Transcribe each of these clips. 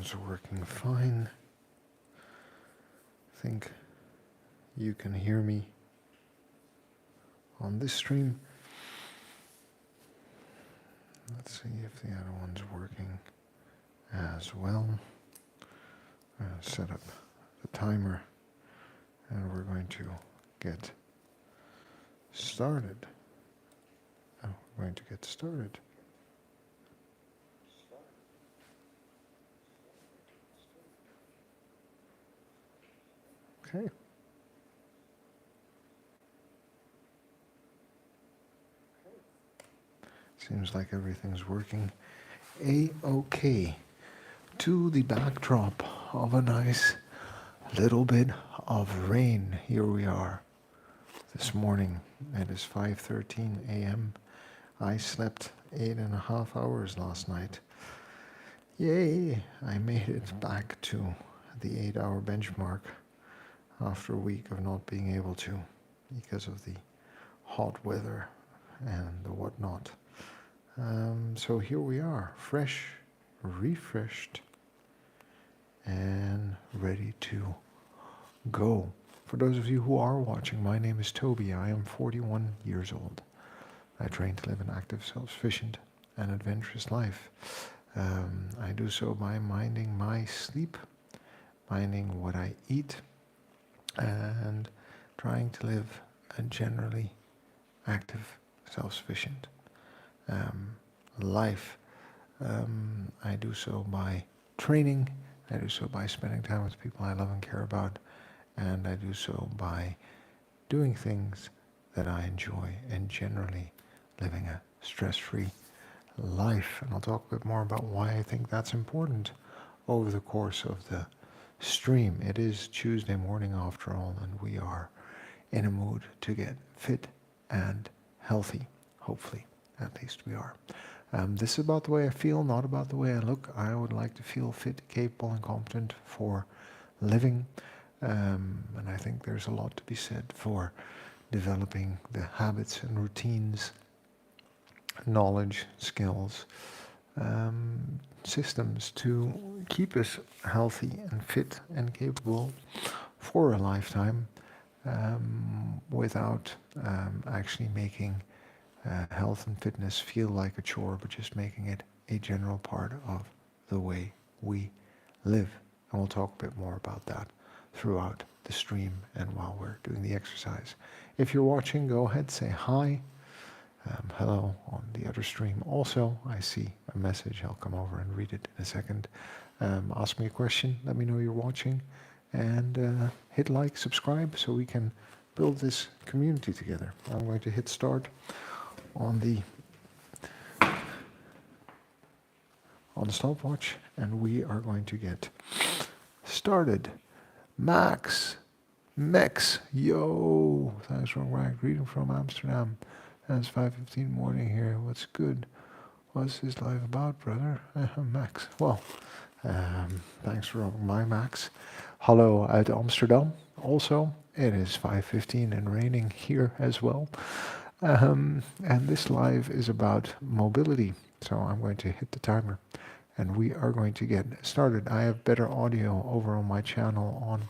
Everything's working fine. I think you can hear me on this stream. Let's see if the other one's working as well. Set up the timer and we're going to get started. We're going to get started. Okay. Seems like everything's working A-okay. To the backdrop of a nice little bit of rain, here we are this morning. It is 5:13 a.m. I slept 8.5 hours last night. Yay! I made it back to the 8-hour benchmark after a week of not being able to because of the hot weather and the whatnot. So here we are, fresh, refreshed, and ready to go. For those of you who are watching, my name is Toby. I am 41 years old. I train to live an active, self-sufficient, and adventurous life. I do so by minding my sleep, minding what I eat, and trying to live a generally active, self-sufficient life. I do so by training, I do so by spending time with people I love and care about, and I do so by doing things that I enjoy and generally living a stress-free life. And I'll talk a bit more about why I think that's important over the course of the stream. It is Tuesday morning after all, and we are in a mood to get fit and healthy. Hopefully, at least we are. This is about the way I feel, not about the way I look. I would like to feel fit, capable, and competent for living. And I think there's a lot to be said for developing the habits and routines, knowledge, skills, systems to keep us healthy and fit and capable for a lifetime without actually making health and fitness feel like a chore, but just making it a general part of the way we live. And we'll talk a bit more about that throughout the stream and while we're doing the exercise. If you're watching, go ahead, say hi. Hello on the other stream. Also, I see a message. I'll come over and read it in a second. Ask me a question. Let me know you're watching. And hit like, subscribe, so we can build this community together. I'm going to hit start on the stopwatch, and we are going to get started. Max, yo, thanks, wrong rack. Greeting from Amsterdam. And it's 5:15 morning here. What's good? What's this live about, brother? Max. Well, thanks for my Max. Hello out Amsterdam. Also, it is 5:15 and raining here as well. And this live is about mobility. So I'm going to hit the timer and we are going to get started. I have better audio over on my channel on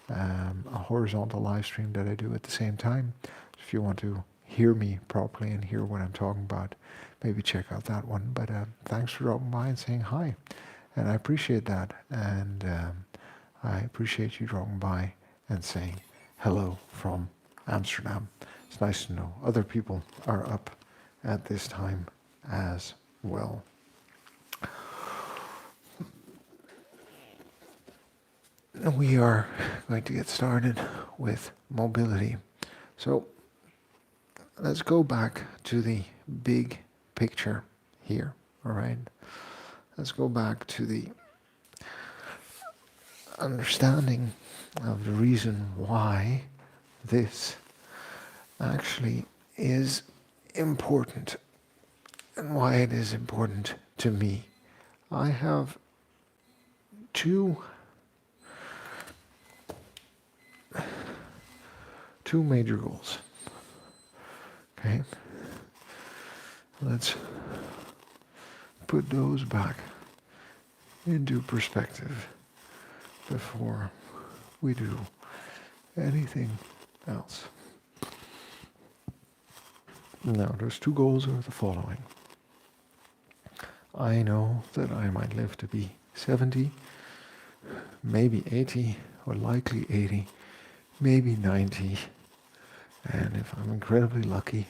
a horizontal live stream that I do at the same time. If you want to hear me properly and hear what I'm talking about, maybe check out that one. But thanks for dropping by and saying hi. And I appreciate that. And I appreciate you dropping by and saying hello from Amsterdam. It's nice to know other people are up at this time as well. And we are going to get started with mobility. So let's go back to the big picture here, all right? Let's go back to the understanding of the reason why this actually is important and why it is important to me. I have two major goals. Okay, let's put those back into perspective before we do anything else. Now, those two goals are the following. I know that I might live to be 70, maybe 80, or likely 80, maybe 90, and if I'm incredibly lucky,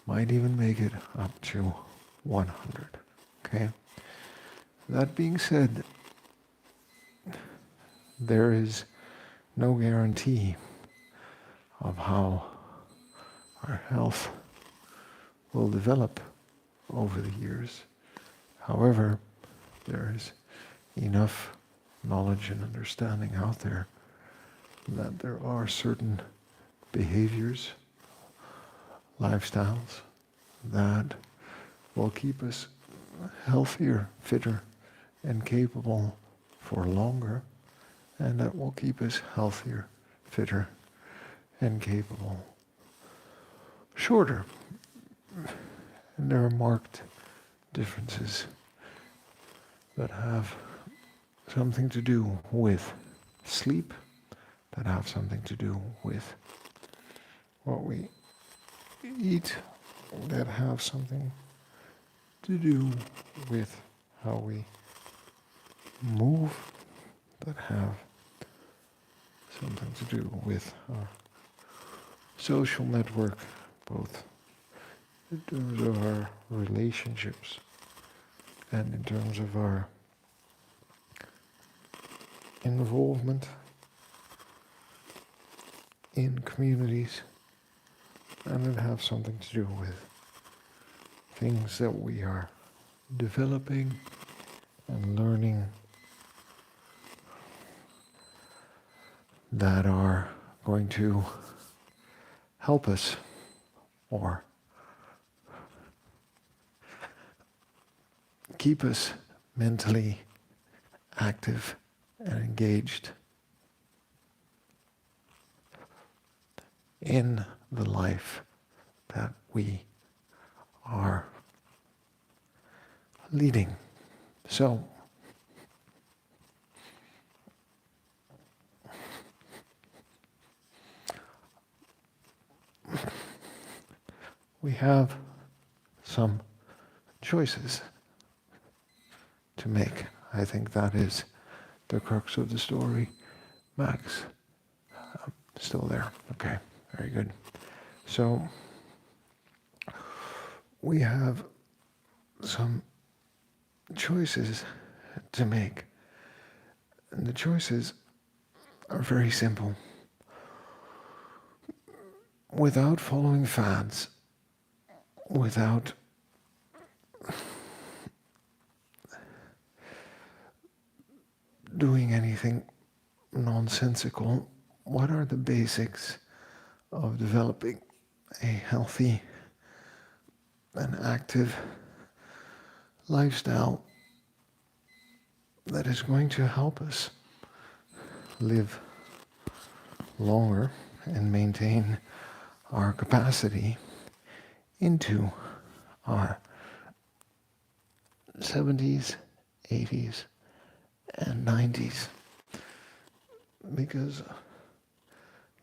might even make it up to 100. Okay? That being said, there is no guarantee of how our health will develop over the years. However, there is enough knowledge and understanding out there that there are certain behaviors, lifestyles that will keep us healthier, fitter, and capable for longer, and that will keep us healthier, fitter, and capable shorter. And there are marked differences that have something to do with sleep, that have something to do with what we eat, that have something to do with how we move, that have something to do with our social network, both in terms of our relationships and in terms of our involvement in communities, and it have something to do with things that we are developing and learning that are going to help us or keep us mentally active and engaged in the life that we are leading. So, we have some choices to make. I think that is the crux of the story. Max, still there. Okay, very good. So, we have some choices to make. And the choices are very simple. Without following fads, without doing anything nonsensical, what are the basics of developing a healthy and active lifestyle that is going to help us live longer and maintain our capacity into our 70s, 80s, and 90s? Because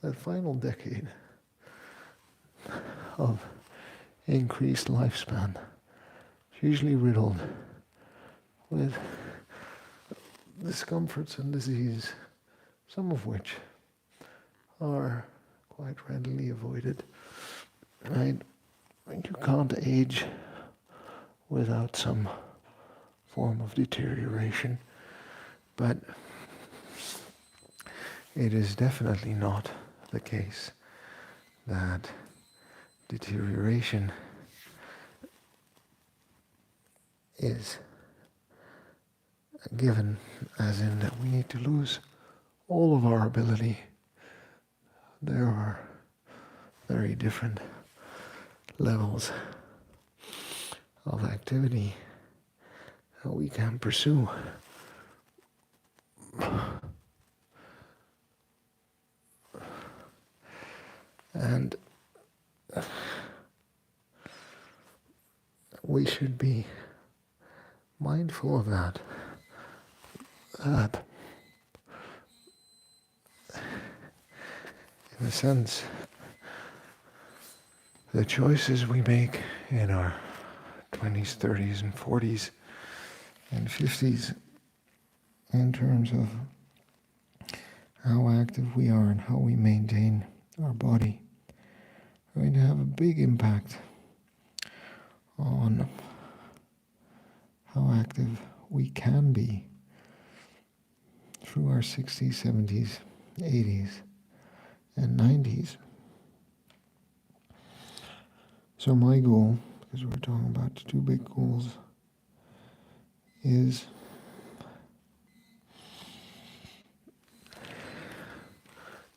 that final decade of increased lifespan is usually riddled with discomforts and disease, some of which are quite readily avoided. Right? You can't age without some form of deterioration, but it is definitely not the case that deterioration is given, as in that we need to lose all of our ability. There are very different levels of activity that we can pursue. And we should be mindful of that that, in a sense, the choices we make in our 20s, 30s, and 40s and 50s in terms of how active we are and how we maintain our body are going to have a big impact on how active we can be through our 60s, 70s, 80s, and 90s. So my goal, because we're talking about two big goals, is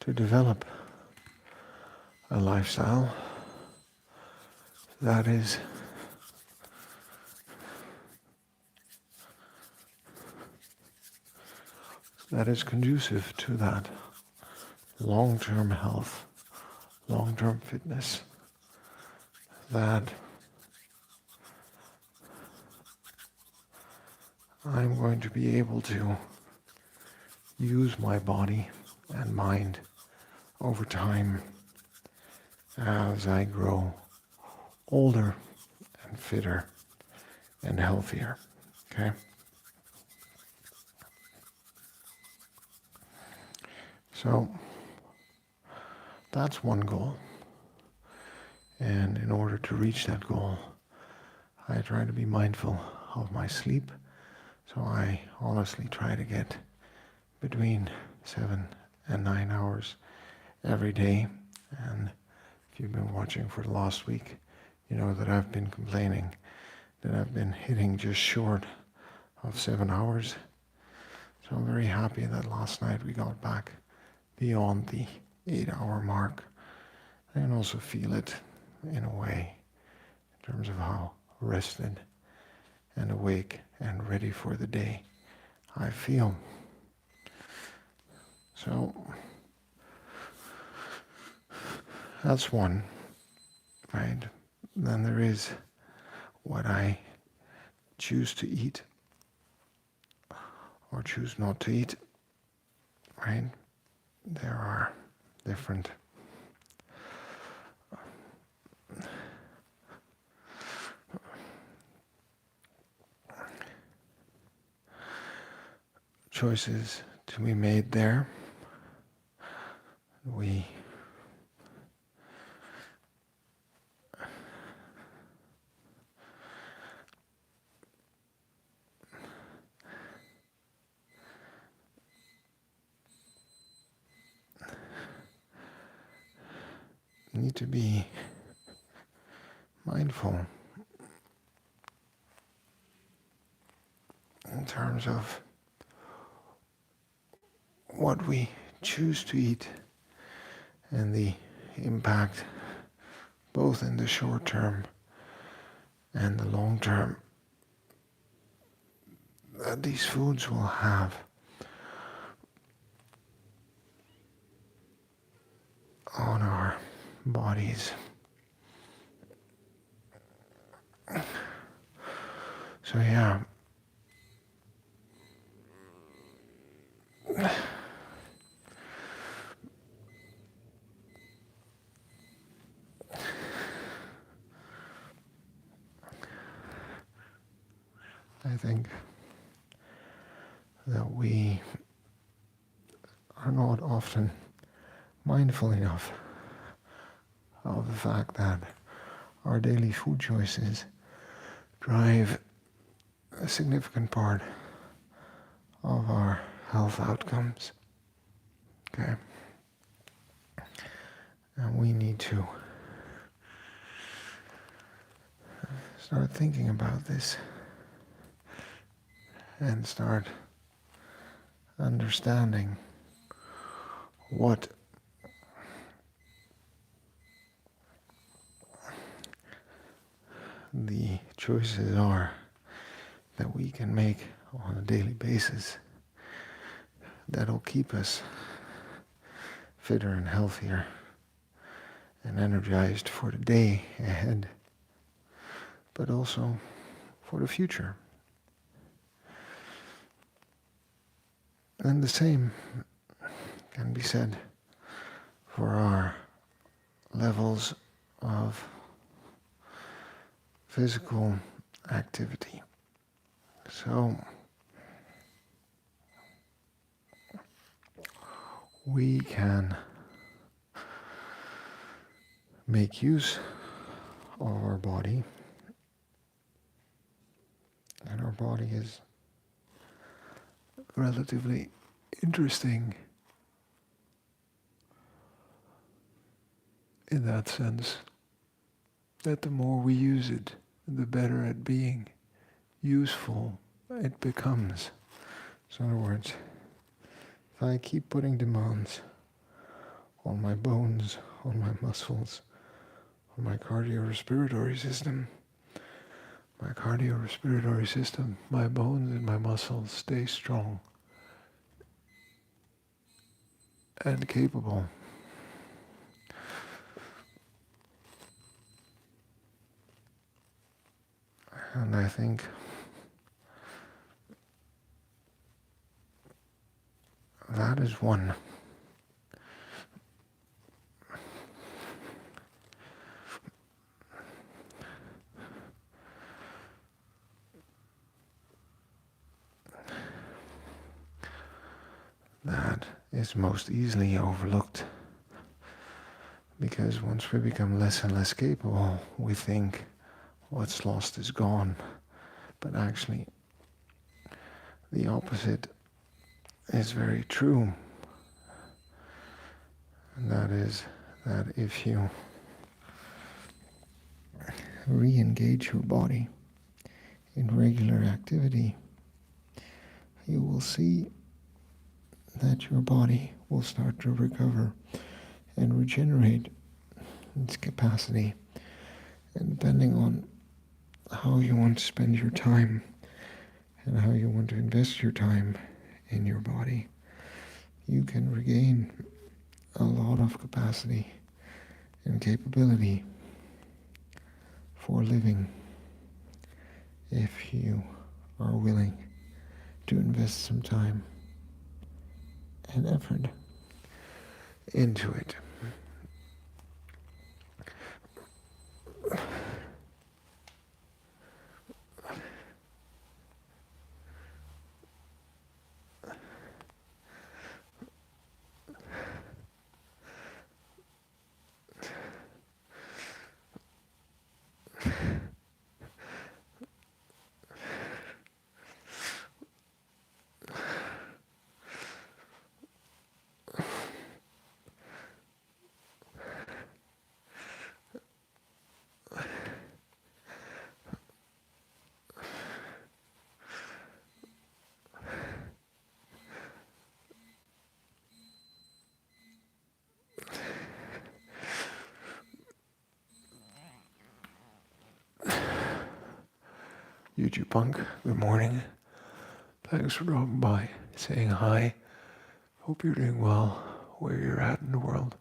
to develop a lifestyle that is conducive to that long-term health, long-term fitness, that I'm going to be able to use my body and mind over time as I grow older and fitter and healthier. Okay? So that's one goal. And in order to reach that goal, I try to be mindful of my sleep. So I honestly try to get between 7 and 9 hours every day. And if you've been watching for the last week, you know that I've been complaining that I've been hitting just short of 7 hours. So I'm very happy that last night we got back beyond the 8-hour mark. I can also feel it in a way in terms of how rested and awake and ready for the day I feel. So that's one, right? Then there is what I choose to eat or choose not to eat, right? There are different choices to be made there. We need to be mindful in terms of what we choose to eat and the impact both in the short term and the long term that these foods will have on our bodies. So yeah, I think that we are not often mindful enough of the fact that our daily food choices drive a significant part of our health outcomes. Okay? And we need to start thinking about this and start understanding what the choices are that we can make on a daily basis that'll keep us fitter and healthier and energized for the day ahead, but also for the future. And the same can be said for our levels of physical activity. So we can make use of our body, and our body is relatively interesting in that sense, that the more we use it, the better at being useful it becomes. So in other words, if I keep putting demands on my bones, on my muscles, on my cardiorespiratory system, my bones and my muscles stay strong and capable. And I think that is one that is most easily overlooked, because once we become less and less capable, we think what's lost is gone. But actually, the opposite is very true. And that is that if you re-engage your body in regular activity, you will see that your body will start to recover and regenerate its capacity. And depending on how you want to spend your time and how you want to invest your time in your body, you can regain a lot of capacity and capability for living if you are willing to invest some time and effort into it. YouTube Punk, good morning. Thanks for dropping by, saying hi. Hope you're doing well where you're at in the world.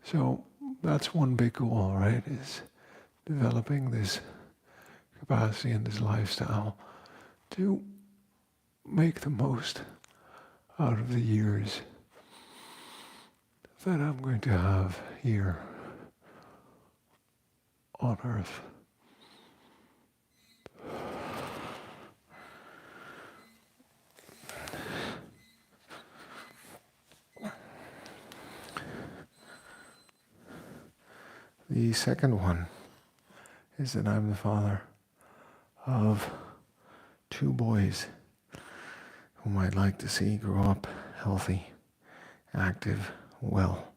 So that's one big goal, right? Is developing this capacity and this lifestyle to make the most out of the years that I'm going to have here on Earth. The second one is that I'm the father of 2 boys whom I'd like to see grow up healthy, active, well.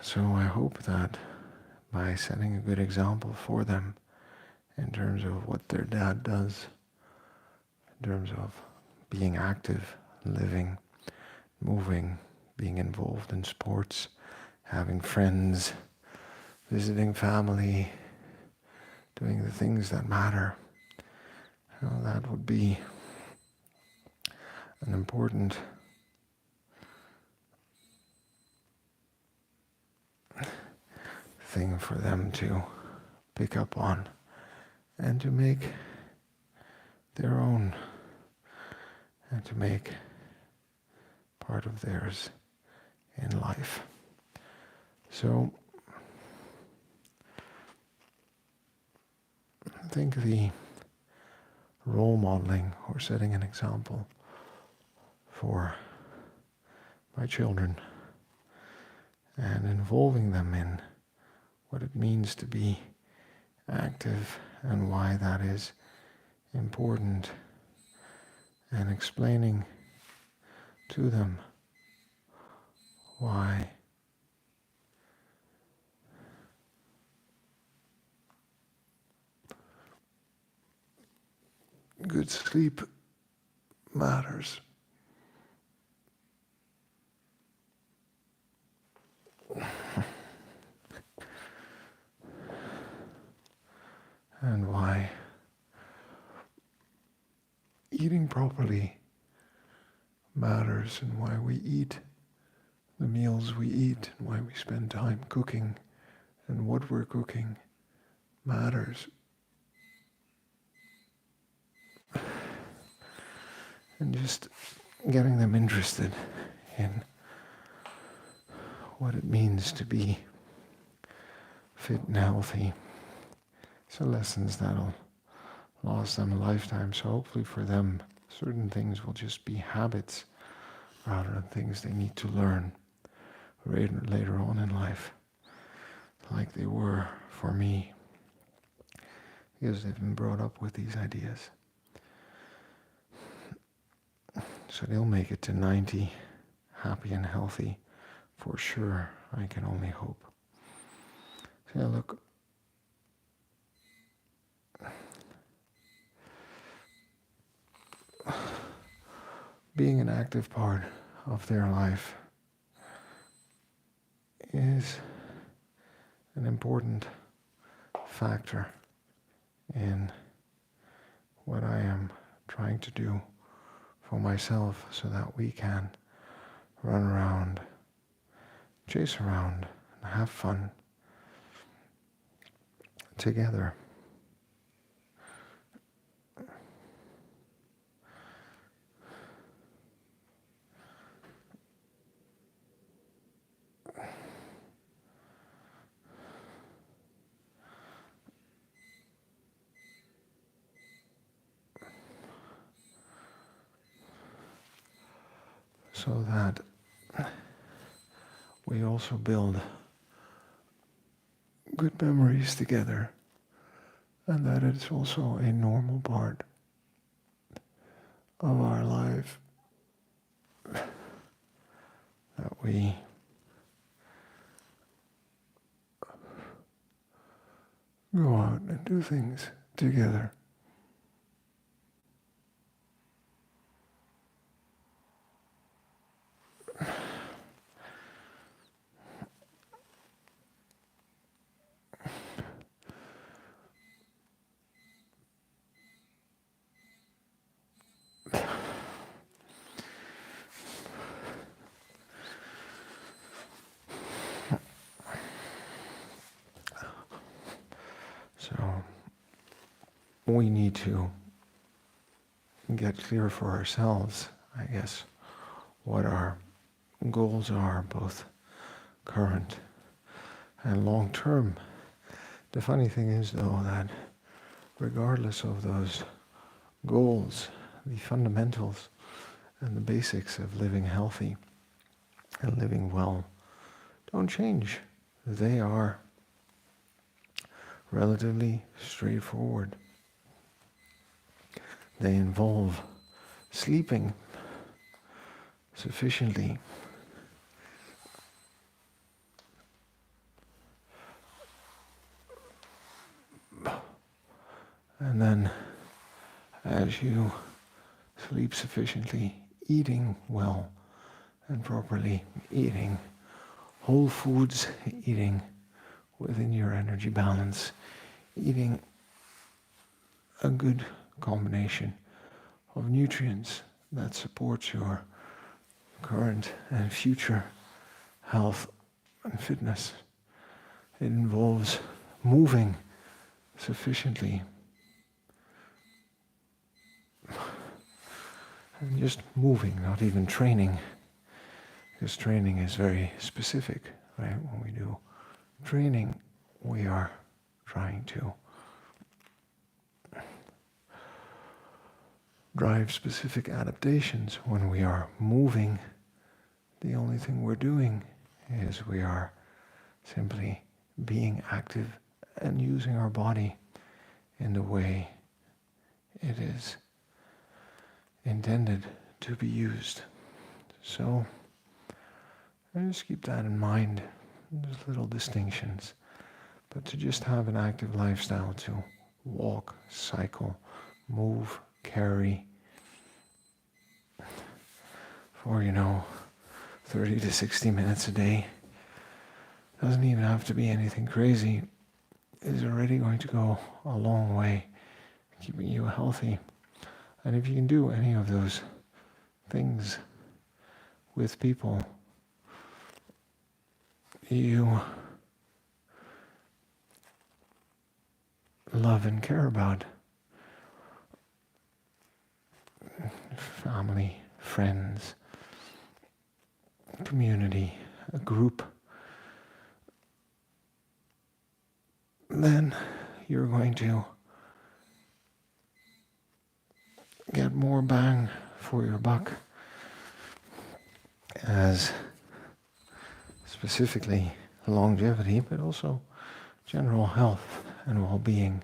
So I hope that by setting a good example for them in terms of what their dad does, in terms of being active, living, moving, being involved in sports, having friends, visiting family, doing the things that matter, that would be an important thing for them to pick up on and to make their own and to make part of theirs in life. So I think the role modeling or setting an example for my children and involving them in what it means to be active and why that is important, and explaining to them why good sleep matters. And why eating properly matters, and why we eat the meals we eat, and why we spend time cooking, and what we're cooking matters. And just getting them interested in what it means to be fit and healthy. So lessons that'll last them a lifetime. So hopefully for them, certain things will just be habits rather than things they need to learn later on in life, like they were for me, because they've been brought up with these ideas. So they'll make it to 90 happy and healthy for sure. I can only hope. So yeah, look, being an active part of their life is an important factor in what I am trying to do for myself, so that we can run around, chase around, and have fun together. So that we also build good memories together, and that it's also a normal part of our life that we go out and do things together. So we need to get clear for ourselves, I guess, what our goals are, both current and long term. The funny thing is, though, that regardless of those goals, the fundamentals and the basics of living healthy and living well don't change. They are relatively straightforward. They involve sleeping sufficiently, and then as you sleep sufficiently, eating well and properly, eating whole foods, eating within your energy balance, eating a good combination of nutrients that supports your current and future health and fitness. It involves moving sufficiently, And just moving, not even training, because training is very specific, right? When we do training, we are trying to drive specific adaptations. When we are moving, the only thing we're doing is we are simply being active and using our body in the way it is intended to be used. So I just keep that in mind. There's little distinctions, but to just have an active lifestyle, to walk, cycle, move, carry for 30 to 60 minutes a day, doesn't even have to be anything crazy, is already going to go a long way keeping you healthy. And if you can do any of those things with people you love and care about, family, friends, community, a group, then you're going to get more bang for your buck as specifically longevity, but also general health and well-being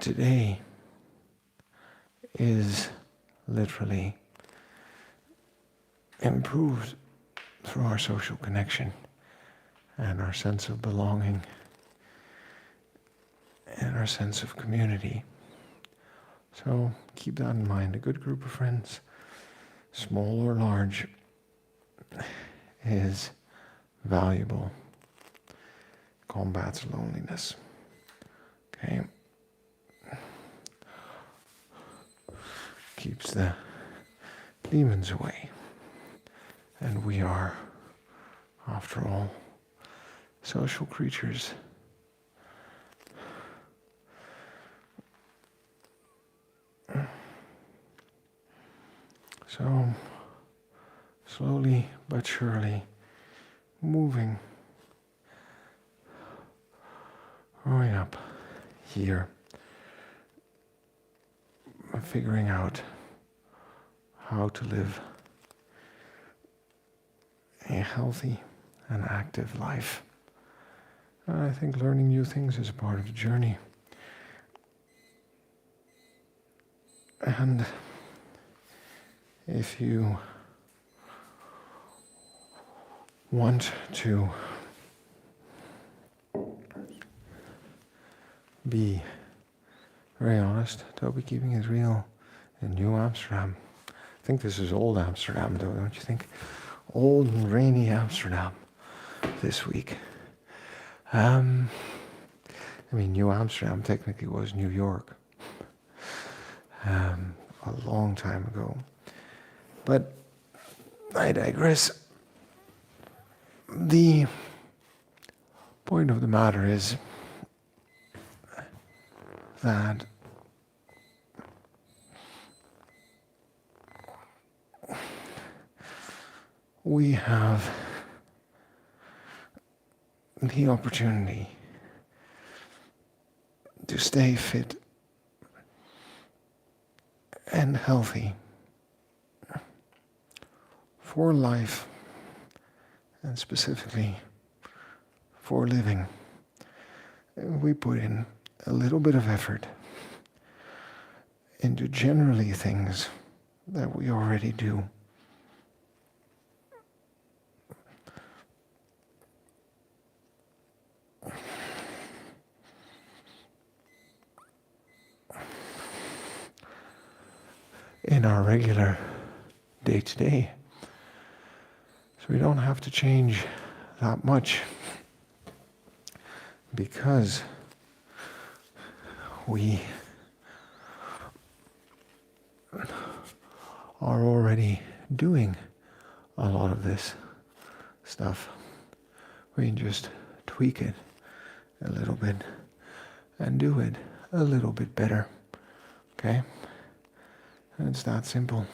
today is literally improved through our social connection and our sense of belonging and our sense of community. So keep that in mind. A good group of friends, small or large, is valuable. Combats loneliness. Okay? Keeps the demons away. And we are, after all, social creatures. So, slowly but surely, moving, growing up here, figuring out how to live a healthy and active life. And I think learning new things is a part of the journey. And if you want to be very honest, Toby, keeping it real, in New Amsterdam, I think this is old Amsterdam though, don't you think? Old and rainy Amsterdam this week. New Amsterdam technically was New York a long time ago. But I digress. The point of the matter is that we have the opportunity to stay fit and healthy for life, and specifically for living. We put in a little bit of effort into generally things that we already do. In our regular day-to-day. So we don't have to change that much because we are already doing a lot of this stuff. We can just tweak it a little bit and do it a little bit better. Okay? And it's that simple.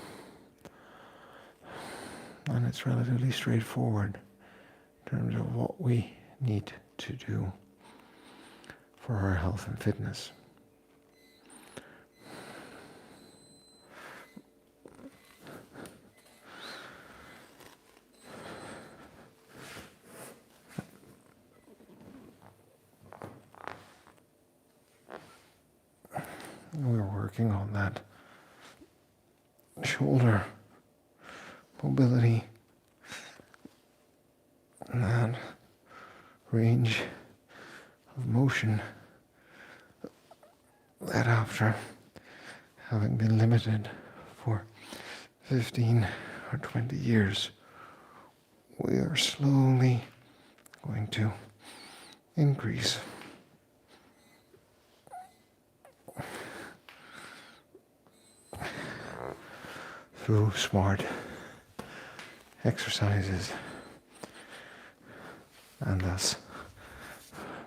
And it's relatively straightforward in terms of what we need to do for our health and fitness. We're working on that shoulder mobility and that range of motion that after having been limited for 15 or 20 years, we are slowly going to increase. Through smart exercises and thus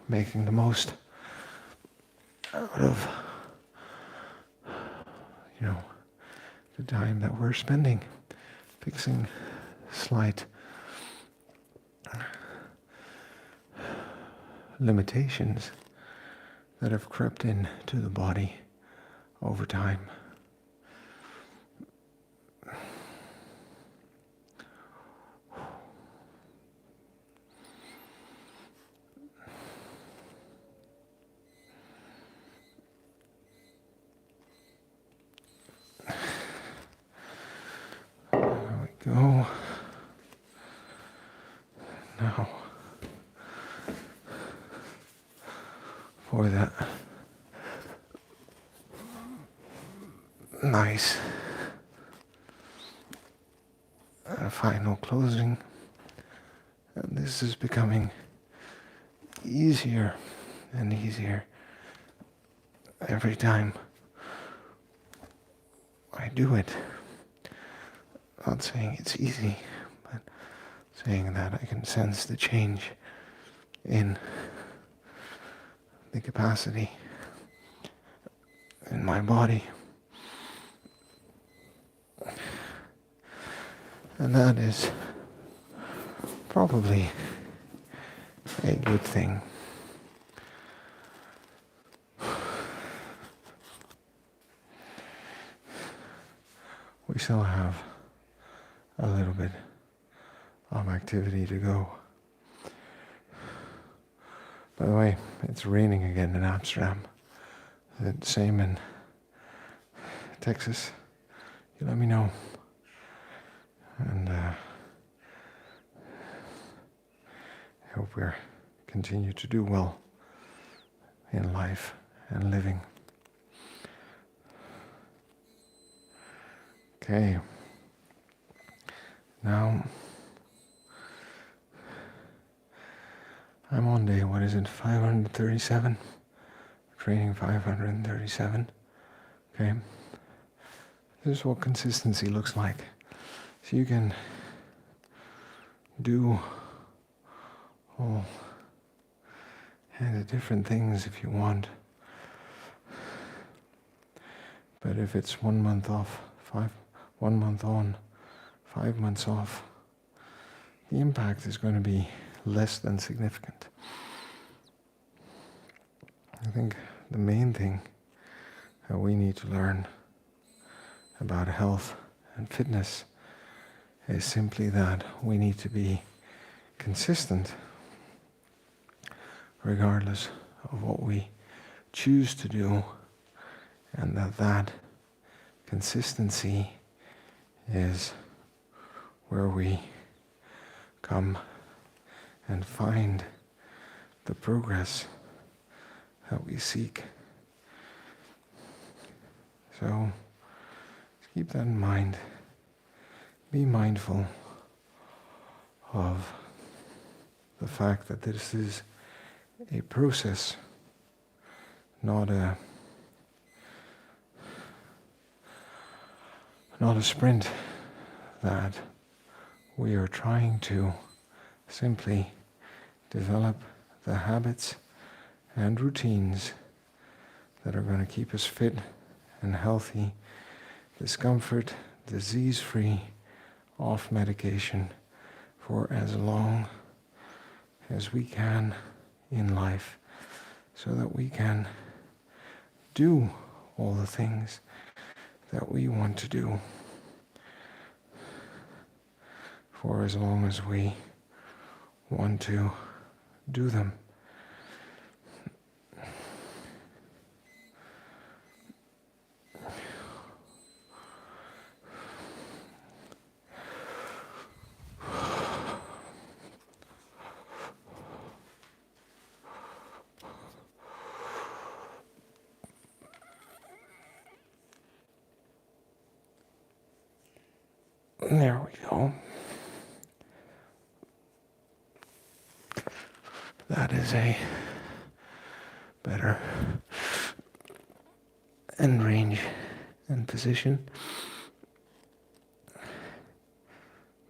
making the most out of the time that we're spending fixing slight limitations that have crept into the body over time. Go. Now, for that nice final closing, and this is becoming easier and easier every time I do it. Not saying it's easy, but saying that I can sense the change in the capacity in my body. And that is probably a good thing. We still have a little bit of activity to go. By the way, it's raining again in Amsterdam. The same in Texas. You let me know. And I hope we continue to do well in life and living. Okay. Now, I'm on day, 537? Training 537. Okay. This is what consistency looks like. So you can do all kinds of different things if you want. But if it's 1 month off, 1 month on, 5 months off, the impact is going to be less than significant. I think the main thing that we need to learn about health and fitness is simply that we need to be consistent regardless of what we choose to do, and that consistency is where we come and find the progress that we seek. So keep that in mind. Be mindful of the fact that this is a process, not a sprint, that we are trying to simply develop the habits and routines that are going to keep us fit and healthy discomfort, disease-free, off medication for as long as we can in life, so that we can do all the things that we want to do for as long as we want to do them. There we go. That is a better end range and position.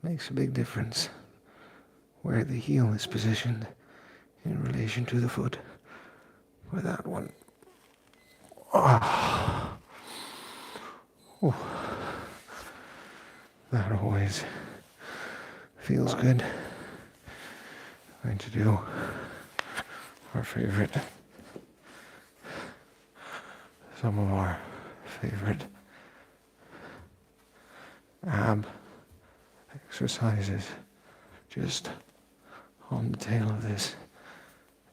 Makes a big difference where the heel is positioned in relation to the foot for that one. Oh. Oh. That always feels good. Going to do our favorite, some of our favorite ab exercises just on the tail of this,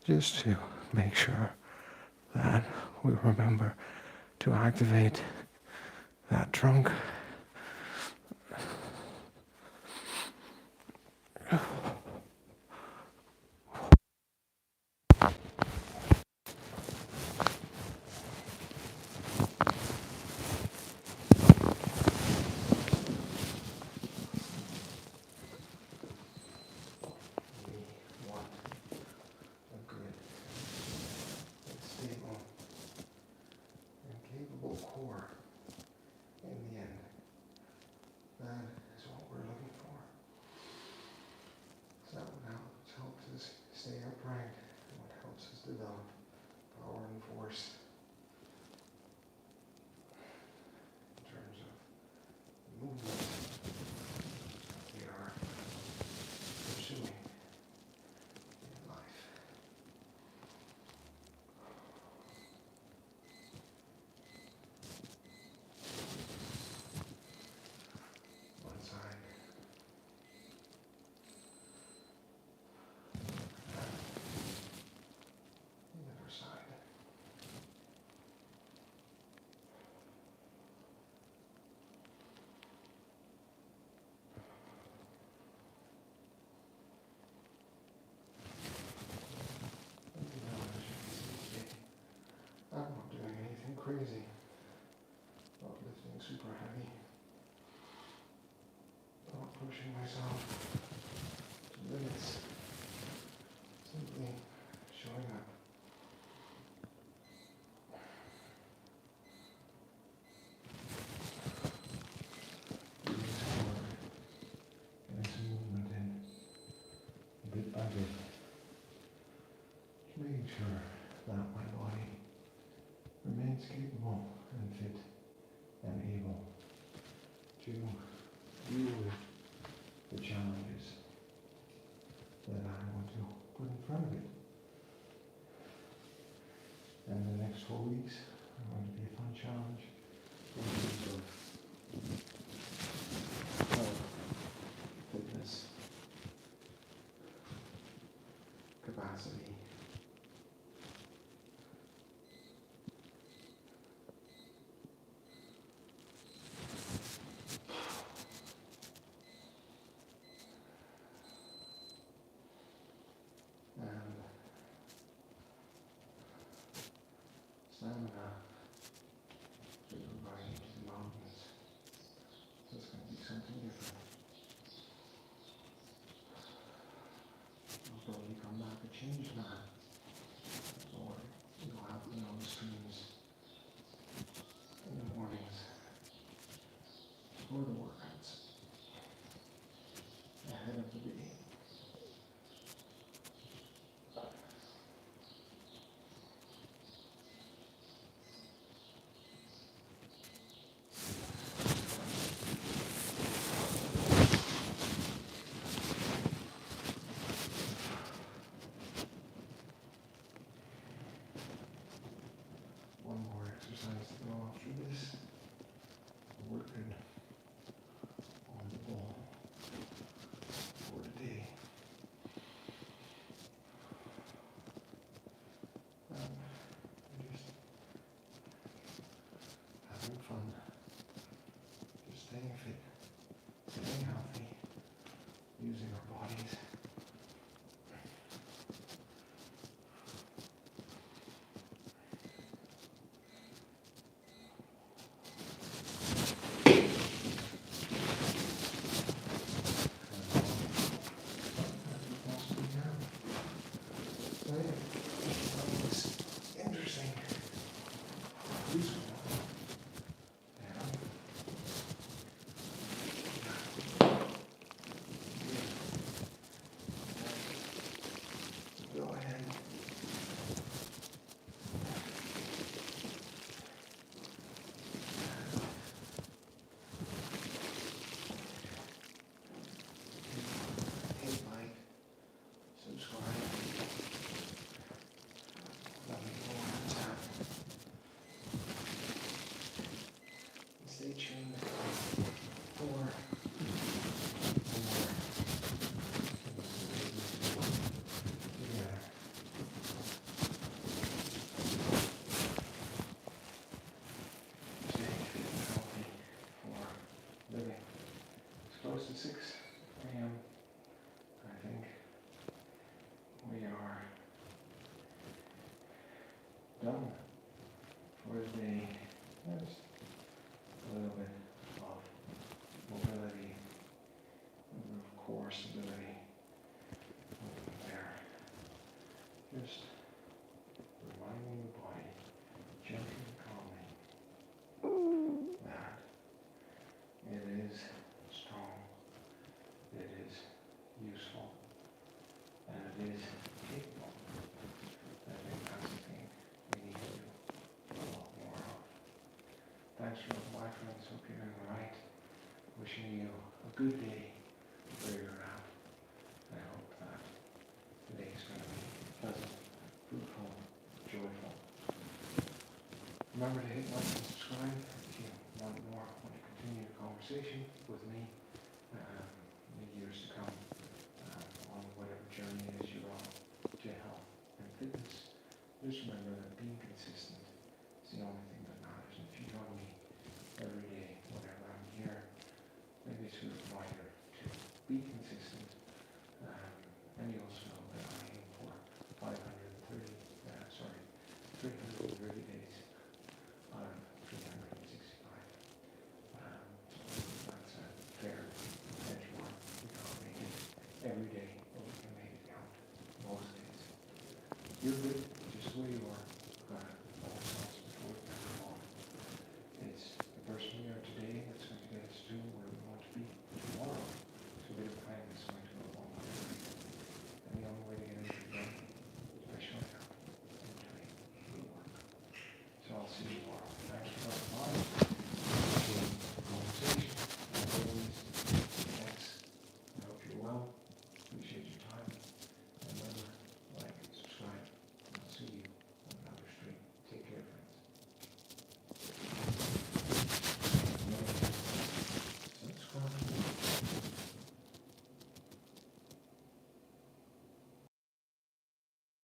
just to make sure that we remember to activate that trunk. Core in the end. That is what we're looking for. So that what helps us stay upright and what helps us develop power and force in terms of movement that we are pursuing in life. One side. The other side. I'm not doing anything crazy. Not lifting super heavy. Not pushing myself to limits. Simply showing up. Moving forward. Getting some movement in. Bit by bit. Just making sure that my body remains capable and fit and able to deal with the challenges that I want to put in front of it. And the next 4 weeks are going to be a fun challenge in terms of health, fitness, capacity, and stamina driven by into the mountains. So it's going to be something different. I'll probably come back and change that. Or you'll have me on the streams in the mornings for the workouts ahead of the day. exercise to go after this. Working on the ball for today. Just having fun, just staying fit, staying healthy, using our bodies. Interesting. Useful. Go ahead. Hit like, subscribe. Let me know on tap. Stay tuned for more. Together. Stay healthy for living. It's close to 6 a.m. I think we are done for the day. Just a little bit of mobility, a little bit of core stability there. Just reminding the body gently and calmly that it is strong, it is useful, and it is capable. I think that's the thing we need to do a lot more of. Thanks for my friends. Hope you're doing all right. Wishing you a good day where you're at. I hope that today is going to be pleasant, fruitful, joyful. Remember to hit like and subscribe if you want to continue the conversation with me in the years to come on whatever journey it is you're on to health and fitness. Just remember that being consistent is the only